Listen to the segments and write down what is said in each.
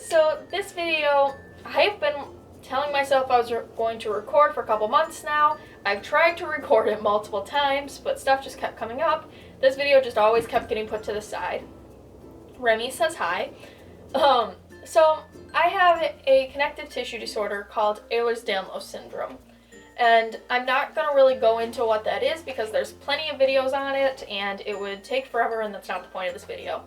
So this video, I've been telling myself I was going to record for a couple months now. I've tried to record it multiple times, but stuff just kept coming up. This video just always kept getting put to the side. Remy says hi. So I have a connective tissue disorder called Ehlers-Danlos syndrome. And I'm not going to really go into what that is because there's plenty of videos on it and it would take forever, and that's not the point of this video.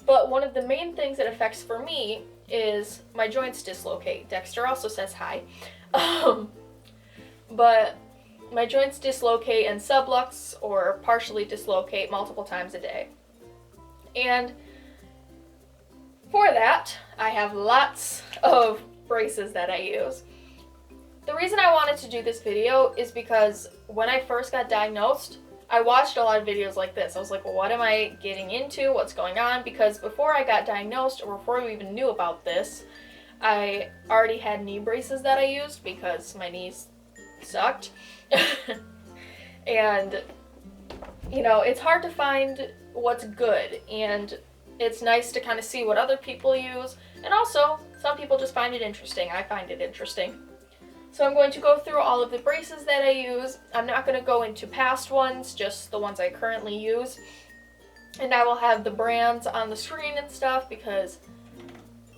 But one of the main things it affects for me is my joints dislocate. Dexter also says hi. But my joints dislocate and sublux or partially dislocate multiple times a day. And for that, I have lots of braces that I use. The reason I wanted to do this video is because when I first got diagnosed, I watched a lot of videos like this. I was like, well, what am I getting into? What's going on? Because before I got diagnosed, or before we even knew about this, I already had knee braces that I used because my knees sucked. And, you know, it's hard to find what's good, and it's nice to kind of see what other people use, and also, some people just find it interesting. I find it interesting. So I'm going to go through all of the braces that I use. I'm not going to go into past ones, just the ones I currently use. And I will have the brands on the screen and stuff because,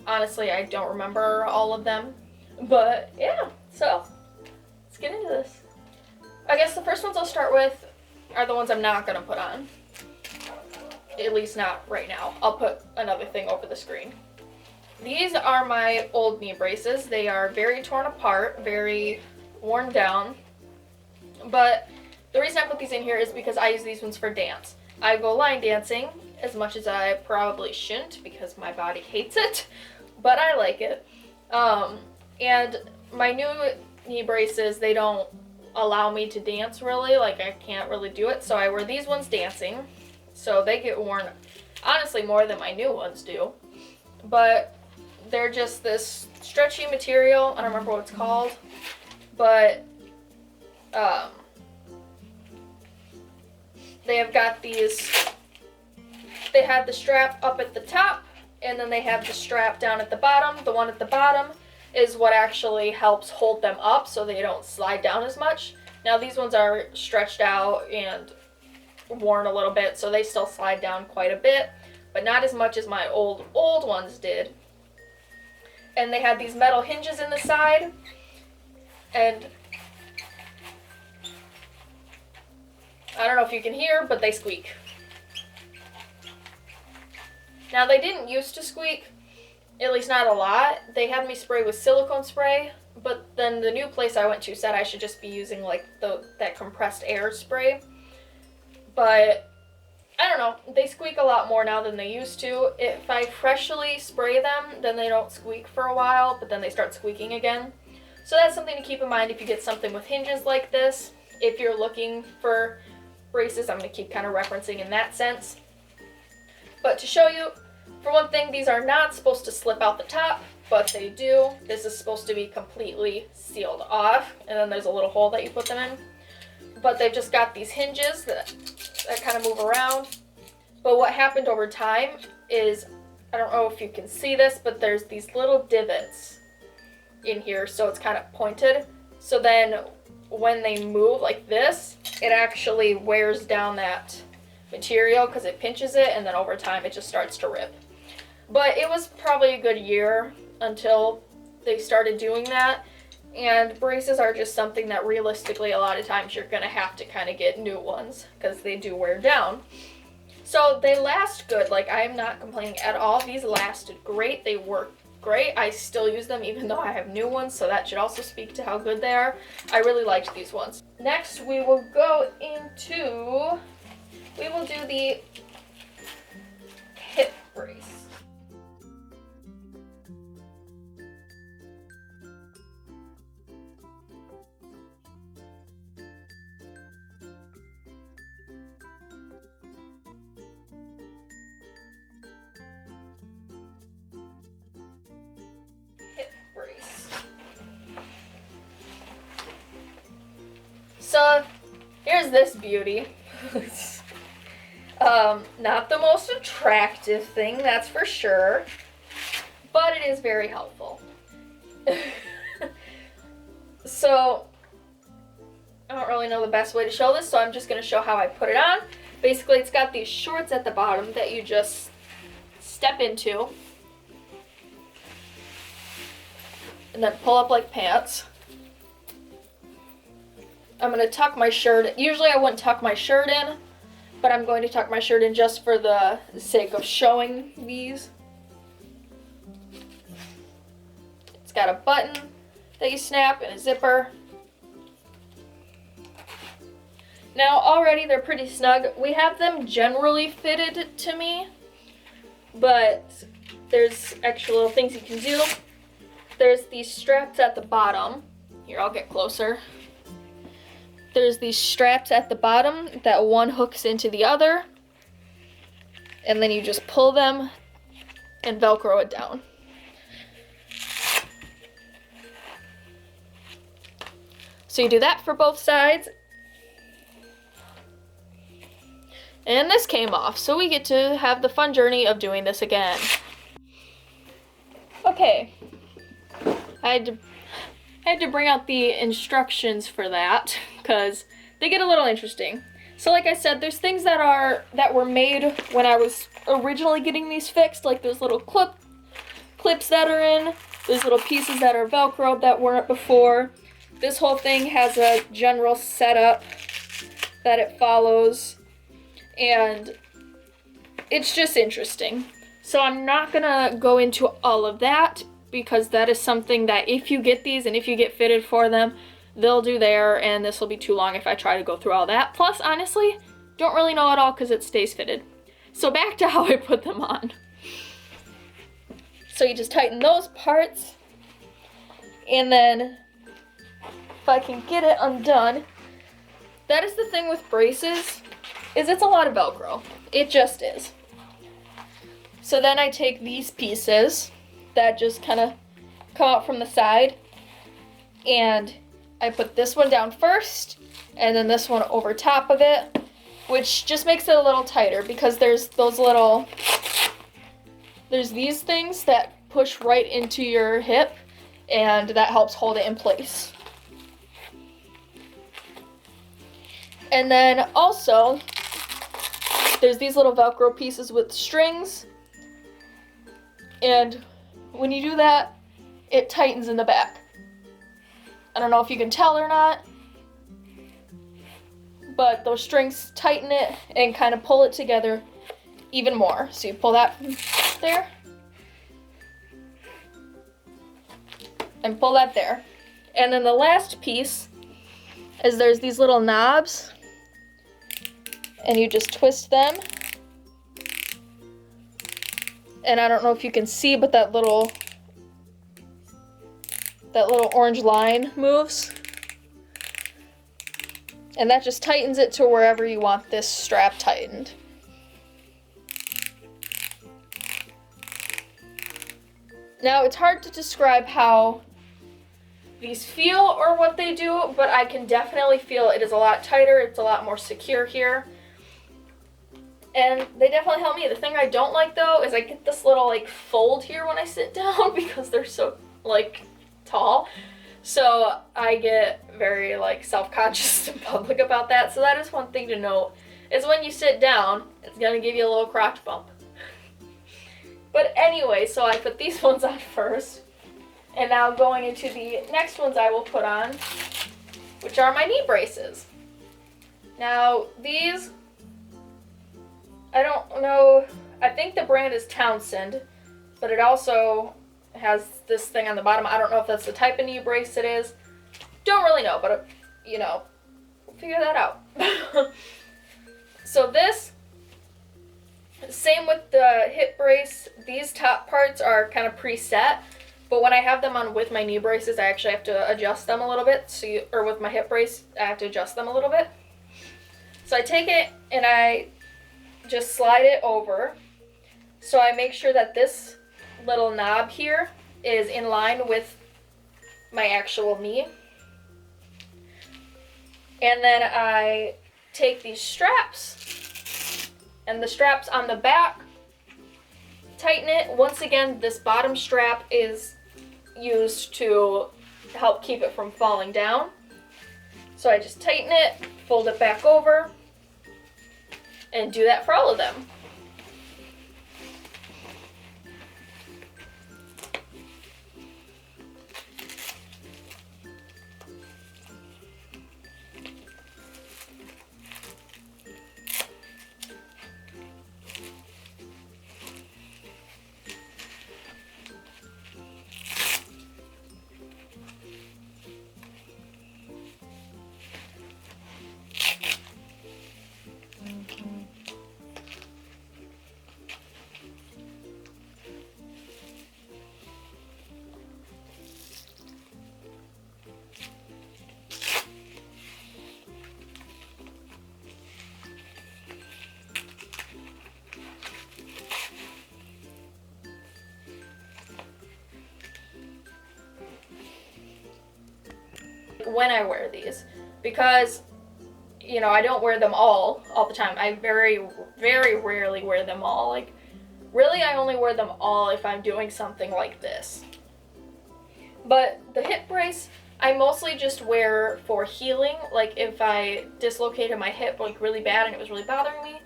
honestly, I don't remember all of them. But, yeah, so let's get into this. I guess the first ones I'll start with are the ones I'm not going to put on. At least not right now. I'll put another thing over the screen. These are my old knee braces. They are very torn apart, very worn down. But the reason I put these in here is because I use these ones for dance. I go line dancing as much as I probably shouldn't because my body hates it, but I like it. And my new knee braces, they don't allow me to dance really, like I can't really do it, so I wear these ones dancing. So they get worn, honestly, more than my new ones do. But they're just this stretchy material. I don't remember what it's called. But they have got these, they have the strap up at the top, and then they have the strap down at the bottom. The one at the bottom is what actually helps hold them up so they don't slide down as much. Now these ones are stretched out and worn a little bit, so they still slide down quite a bit, but not as much as my old ones did. And they had these metal hinges in the side, and I don't know if you can hear, but they squeak. Now they didn't used to squeak, at least not a lot. They had me spray with silicone spray, but then the new place I went to said I should just be using like that compressed air spray. But I don't know, they squeak a lot more now than they used to. If I freshly spray them, then they don't squeak for a while, but then they start squeaking again. So that's something to keep in mind if you get something with hinges like this. If you're looking for braces, I'm going to keep kind of referencing in that sense. But to show you, for one thing, these are not supposed to slip out the top, but they do. This is supposed to be completely sealed off, and then there's a little hole that you put them in. But they've just got these hinges that kind of move around. But what happened over time is, I don't know if you can see this, but there's these little divots in here, so it's kind of pointed. So then when they move like this, it actually wears down that material because it pinches it, and then over time it just starts to rip. But it was probably a good year until they started doing that. And braces are just something that realistically a lot of times you're going to have to kind of get new ones because they do wear down. So they last good. Like, I am not complaining at all. These lasted great. They work great. I still use them even though I have new ones, so that should also speak to how good they are. I really liked these ones. Next, we will go into, we will do the hip brace. So here's this beauty. Not the most attractive thing, that's for sure. but it is very helpful. So, I don't really know the best way to show this, so I'm just going to show how I put it on. Basically, it's got these shorts at the bottom that you just step into and then pull up like pants. I'm going to tuck my shirt. Usually I wouldn't tuck my shirt in, but I'm going to tuck my shirt in just for the sake of showing these. It's got a button that you snap and a zipper. Now already they're pretty snug. We have them generally fitted to me, but there's extra little things you can do. There's these straps at the bottom. Here, I'll get closer. There's these straps at the bottom that one hooks into the other, and then you just pull them and Velcro it down. So you do that for both sides. And this came off, so we get to have the fun journey of doing this again. Okay, I had to bring out the instructions for that because they get a little interesting. So like I said, there's things that were made when I was originally getting these fixed, like those little clips that are in, those little pieces that are Velcroed that weren't before. This whole thing has a general setup that it follows, and it's just interesting. So I'm not gonna go into all of that because that is something that if you get these and if you get fitted for them, they'll do there, and this will be too long if I try to go through all that. Plus, honestly, don't really know at all because it stays fitted. So back to how I put them on. So you just tighten those parts, and then if I can get it undone, that is the thing with braces, is it's a lot of Velcro. It just is. So then I take these pieces that just kind of come out from the side, and I put this one down first, and then this one over top of it, which just makes it a little tighter because there's these things that push right into your hip, and that helps hold it in place. And then also, there's these little Velcro pieces with strings, and when you do that, it tightens in the back. I don't know if you can tell or not, but those strings tighten it and kind of pull it together even more. So you pull that from there, and pull that there. And then the last piece is there's these little knobs, and you just twist them. And I don't know if you can see, but that little orange line moves. And that just tightens it to wherever you want this strap tightened. Now, it's hard to describe how these feel or what they do, but I can definitely feel it is a lot tighter, it's a lot more secure here. And they definitely help me. The thing I don't like though is I get this little like fold here when I sit down because they're so like tall. So I get very like self-conscious in public about that. So that is one thing to note, is when you sit down, it's gonna give you a little crotch bump. But anyway, so I put these ones on first, and now going into the next ones I will put on, which are my knee braces. Now these, I don't know, I think the brand is Townsend, but it also has this thing on the bottom. I don't know if that's the type of knee brace it is. Don't really know, but you know, we'll figure that out. So this, same with the hip brace, these top parts are kind of preset, but when I have them on with my knee braces, I actually have to adjust them a little bit. Or with my hip brace, I have to adjust them a little bit. So I take it and I just slide it over. So I make sure that this little knob here is in line with my actual knee. And then I take these straps, and the straps on the back tighten it. Once again, this bottom strap is used to help keep it from falling down. So I just tighten it, fold it back over, and do that for all of them. When I wear these, because I don't wear them all the time. I very rarely wear them all. Like, really, I only wear them all if I'm doing something like this. But the hip brace, I mostly just wear for healing. Like, if I dislocated my hip like really bad and it was really bothering me,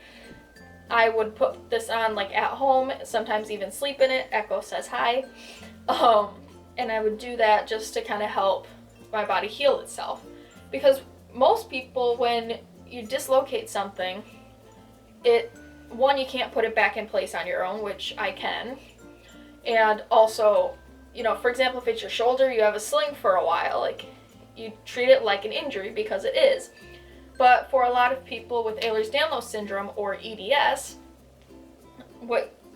I would put this on like at home, sometimes even sleep in it. Echo says hi. And I would do that just to kind of help my body heal itself. Because most people, when you dislocate something, you can't put it back in place on your own, which I can. And also, for example, if it's your shoulder, you have a sling for a while, like, you treat it like an injury because it is. But for a lot of people with Ehlers-Danlos syndrome or EDS,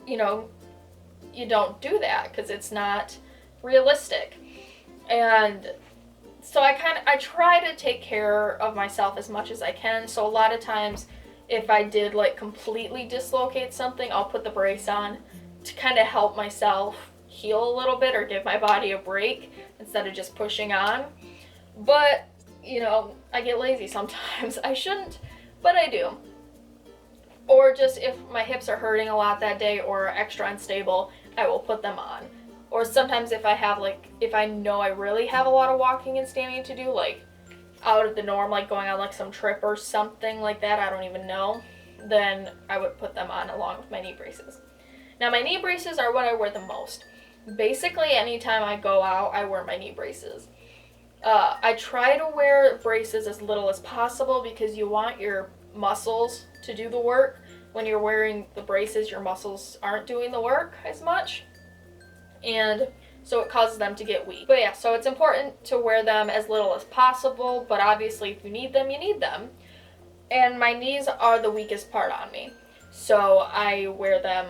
you don't do that because it's not realistic. And so I try to take care of myself as much as I can. So a lot of times, if I did like completely dislocate something, I'll put the brace on to kind of help myself heal a little bit or give my body a break instead of just pushing on. But, I get lazy sometimes. I shouldn't, but I do. Or just if my hips are hurting a lot that day or extra unstable, I will put them on. Or sometimes if I know I really have a lot of walking and standing to do, like out of the norm, like going on like some trip or something like that, I don't even know, then I would put them on along with my knee braces. Now my knee braces are what I wear the most. Basically anytime I go out, I wear my knee braces. I try to wear braces as little as possible because you want your muscles to do the work. When you're wearing the braces, your muscles aren't doing the work as much. And so it causes them to get weak. But yeah, so it's important to wear them as little as possible, but obviously if you need them, you need them. And my knees are the weakest part on me, so I wear them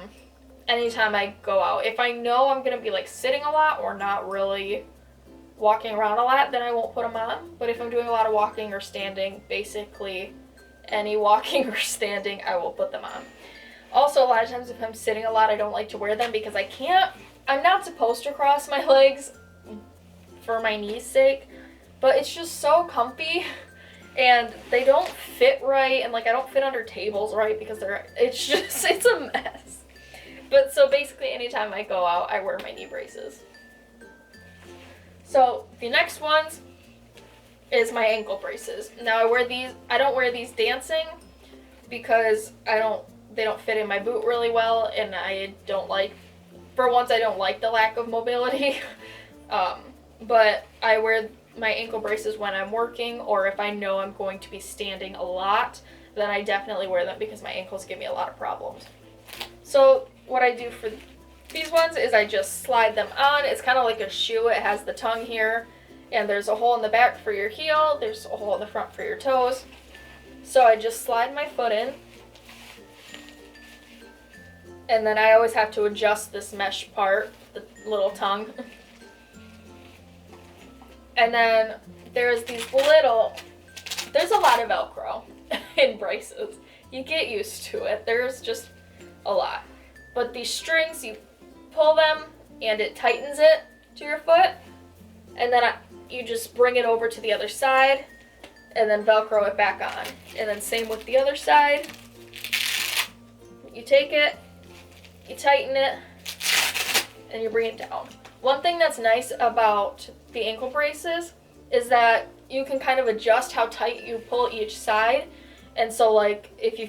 anytime I go out. If I know I'm going to be like sitting a lot or not really walking around a lot, then I won't put them on. But if I'm doing a lot of walking or standing, basically any walking or standing, I will put them on. Also, a lot of times if I'm sitting a lot, I don't like to wear them because I'm not supposed to cross my legs for my knees' sake, but it's just so comfy and they don't fit right, and like I don't fit under tables right because it's a mess. But so basically anytime I go out, I wear my knee braces. So the next ones is my ankle braces. Now I don't wear these dancing because they don't fit in my boot really well, and I don't like the lack of mobility. But I wear my ankle braces when I'm working, or if I know I'm going to be standing a lot, then I definitely wear them because my ankles give me a lot of problems. So what I do for these ones is I just slide them on. It's kind of like a shoe. It has the tongue here, and there's a hole in the back for your heel. There's a hole in the front for your toes. So I just slide my foot in. And then I always have to adjust this mesh part, the little tongue. And then there's a lot of Velcro in braces. You get used to it. There's just a lot. But these strings, you pull them and it tightens it to your foot. And then you just bring it over to the other side and then Velcro it back on. And then same with the other side. You take it, you tighten it, and you bring it down. One thing that's nice about the ankle braces is that you can kind of adjust how tight you pull each side. And so like if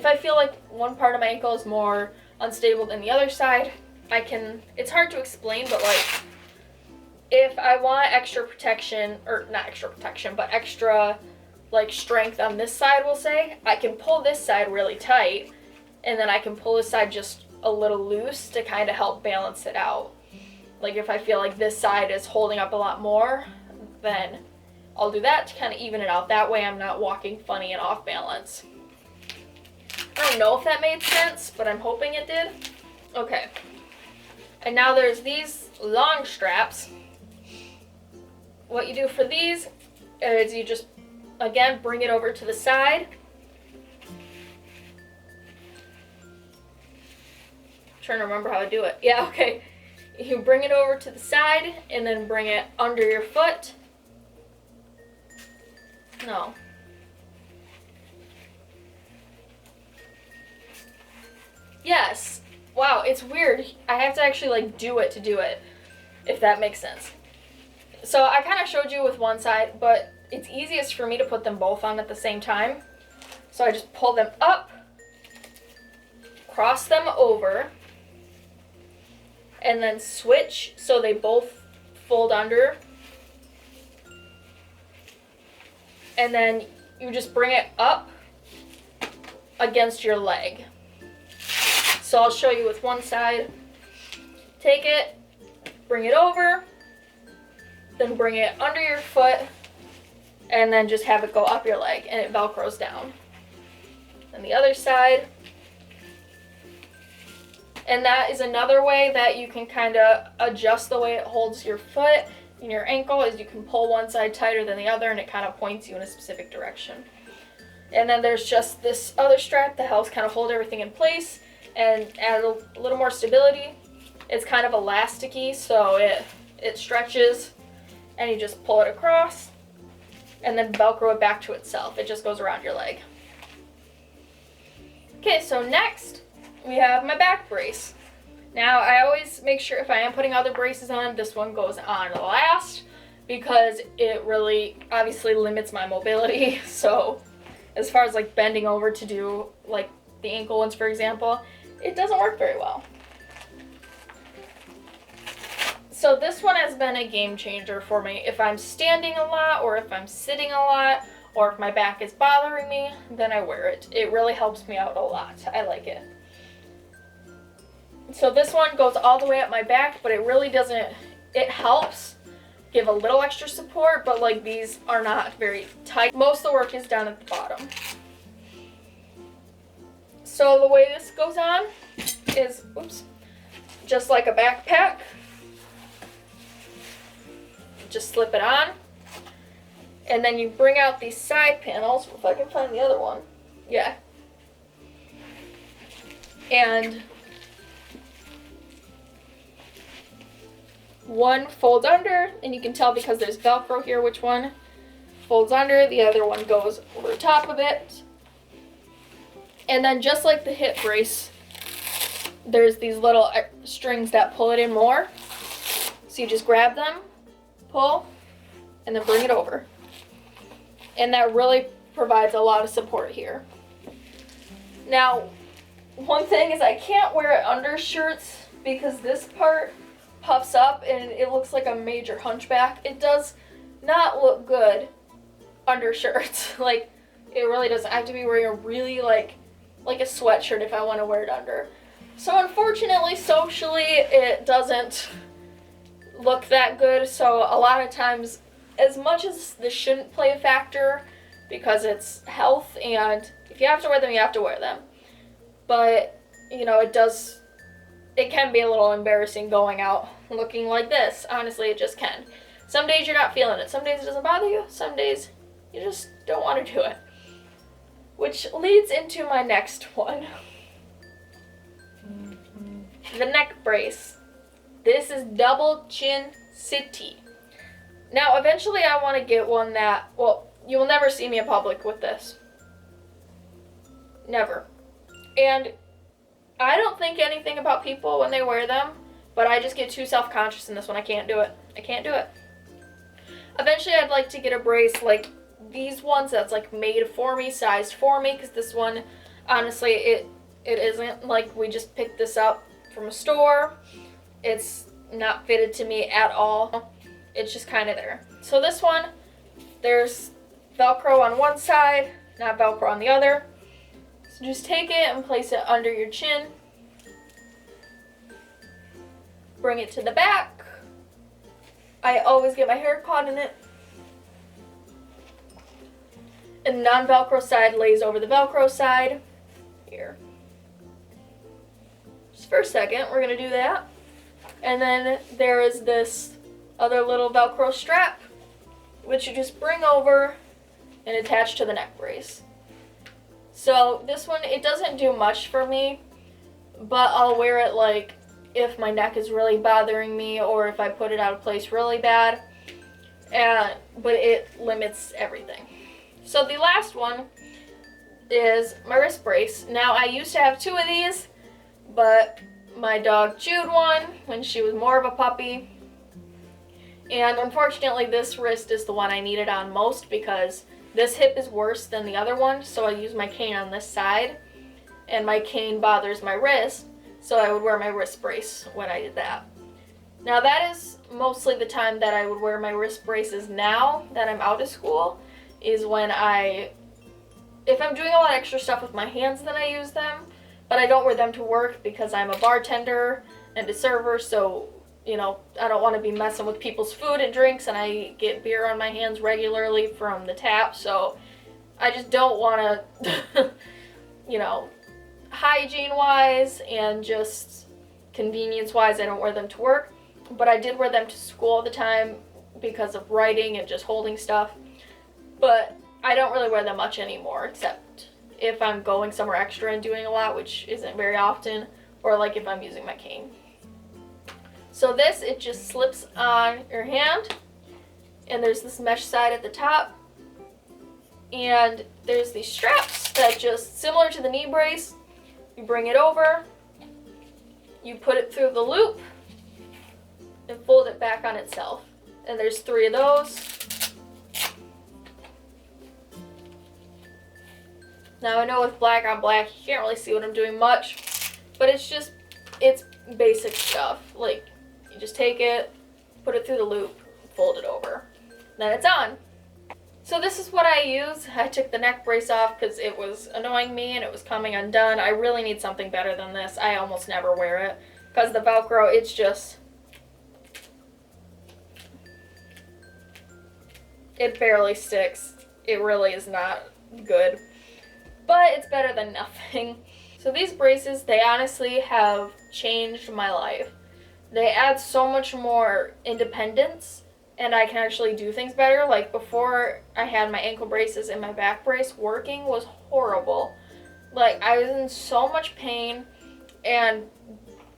I feel like one part of my ankle is more unstable than the other side, it's hard to explain, but like if I want extra protection, or not extra protection, but extra like strength on this side, we'll say, I can pull this side really tight, and then I can pull this side just a little loose to kind of help balance it out. Like if I feel like this side is holding up a lot more, then I'll do that to kind of even it out. That way I'm not walking funny and off balance. I don't know if that made sense, but I'm hoping it did. Okay. And now there's these long straps. What you do for these is you just, again, bring it over to the side. I'm trying to remember how to do it. Yeah, okay. You bring it over to the side and then bring it under your foot. No. Yes. Wow, it's weird. I have to actually like do it to do it, if that makes sense. So I kind of showed you with one side, but it's easiest for me to put them both on at the same time. So I just pull them up, cross them over, and then switch so they both fold under. And then you just bring it up against your leg. So I'll show you with one side. Take it, bring it over, then bring it under your foot, and then just have it go up your leg, and it velcros down. And the other side. And that is another way that you can kind of adjust the way it holds your foot and your ankle, is you can pull one side tighter than the other, and it kind of points you in a specific direction. And then there's just this other strap that helps kind of hold everything in place and add a little more stability. It's kind of elasticy, so it stretches, and you just pull it across and then velcro it back to itself. It just goes around your leg. Okay, so next we have my back brace. Now I always make sure if I am putting other braces on, this one goes on last because it really obviously limits my mobility. So as far as like bending over to do like the ankle ones, for example, it doesn't work very well. So this one has been a game changer for me. If I'm standing a lot, or if I'm sitting a lot, or if my back is bothering me, then I wear it. It really helps me out a lot. I like it. So this one goes all the way up my back, but it really doesn't, it helps give a little extra support, but like these are not very tight. Most of the work is down at the bottom. So the way this goes on is, oops, just like a backpack. Just slip it on. And then you bring out these side panels, if I can find the other one. Yeah. And one folds under, and you can tell because there's Velcro here which one folds under. The other one goes over the top of it. And then just like the hip brace, there's these little strings that pull it in more. So you just grab them, pull, and then bring it over. And that really provides a lot of support here. Now, one thing is I can't wear it under shirts because this part puffs up and it looks like a major hunchback. It does not look good under shirts. Like, it really doesn't. I have to be wearing a really like a sweatshirt if I want to wear it under. So unfortunately, socially, it doesn't look that good. So a lot of times, as much as this shouldn't play a factor because it's health, and if you have to wear them, you have to wear them. But, you know, it can be a little embarrassing going out looking like this. Honestly, it just can. Some days you're not feeling it. Some days it doesn't bother you. Some days you just don't want to do it. Which leads into my next one. The neck brace. This is double chin city. Now, eventually I want to get one that, well, you will never see me in public with this. Never. And I don't think anything about people when they wear them. but I just get too self-conscious in this one. I can't do it. I can't do it. Eventually, I'd like to get a brace like these ones that's like made for me, sized for me, because this one, honestly, it isn't. Like, we just picked this up from a store. It's not fitted to me at all. It's just kind of there. So this one, there's Velcro on one side, not Velcro on the other. So just take it and place it under your chin. Bring it to the back. I always get my hair caught in it. And the non-Velcro side lays over the Velcro side. Here. Just for a second, we're going to do that. And then there is this other little Velcro strap, which you just bring over and attach to the neck brace. So this one, it doesn't do much for me, but I'll wear it like if my neck is really bothering me or if I put it out of place really bad. But it limits everything. So the last one is my wrist brace. Now, I used to have two of these, but my dog chewed one when she was more of a puppy. And unfortunately, this wrist is the one I needed on most because this hip is worse than the other one. So I use my cane on this side, and my cane bothers my wrist. So I would wear my wrist brace when I did that. Now, that is mostly the time that I would wear my wrist braces now that I'm out of school, is when if I'm doing a lot of extra stuff with my hands, then I use them. But I don't wear them to work because I'm a bartender and a server, so, you know, I don't want to be messing with people's food and drinks, and I get beer on my hands regularly from the tap, so I just don't want to, you know, hygiene-wise and just convenience-wise, I don't wear them to work. But I did wear them to school all the time because of writing and just holding stuff. But I don't really wear them much anymore, except if I'm going somewhere extra and doing a lot, which isn't very often, or like if I'm using my cane. So this, it just slips on your hand, and there's this mesh side at the top, and there's these straps that just, similar to the knee brace, you bring it over, you put it through the loop, and fold it back on itself. And there's 3 of those. Now, I know with black on black, you can't really see what I'm doing much, but it's basic stuff. Like, you just take it, put it through the loop, fold it over, then it's on. So this is what I use. I took the neck brace off because it was annoying me and it was coming undone. I really need something better than this. I almost never wear it because the Velcro, it's just, it barely sticks. It really is not good. But it's better than nothing. So these braces, they honestly have changed my life. They add so much more independence, and I can actually do things better. Like, before I had my ankle braces and my back brace, working was horrible. Like, I was in so much pain, and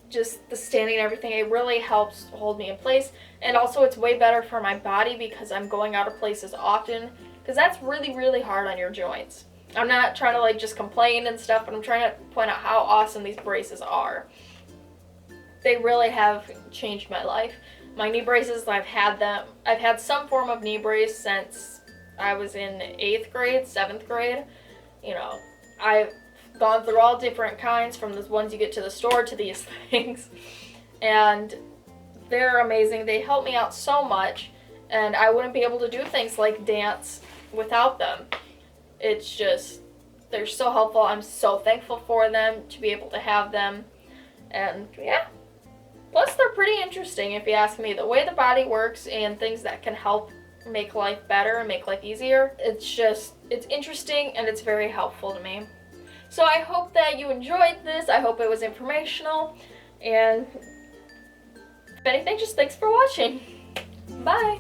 just the standing and everything, it really helps hold me in place. And also, it's way better for my body because I'm going out of places often, because that's really, really hard on your joints. I'm not trying to like just complain and stuff, but I'm trying to point out how awesome these braces are. They really have changed my life. My knee braces, I've had some form of knee brace since I was in 8th grade, 7th grade. You know, I've gone through all different kinds, from the ones you get to the store to these things. And they're amazing. They help me out so much, and I wouldn't be able to do things like dance without them. It's just, they're so helpful. I'm so thankful for them, to be able to have them. And yeah. Plus, they're pretty interesting, if you ask me. The way the body works and things that can help make life better and make life easier. It's interesting and it's very helpful to me. So I hope that you enjoyed this. I hope it was informational. And if anything, just thanks for watching. Bye.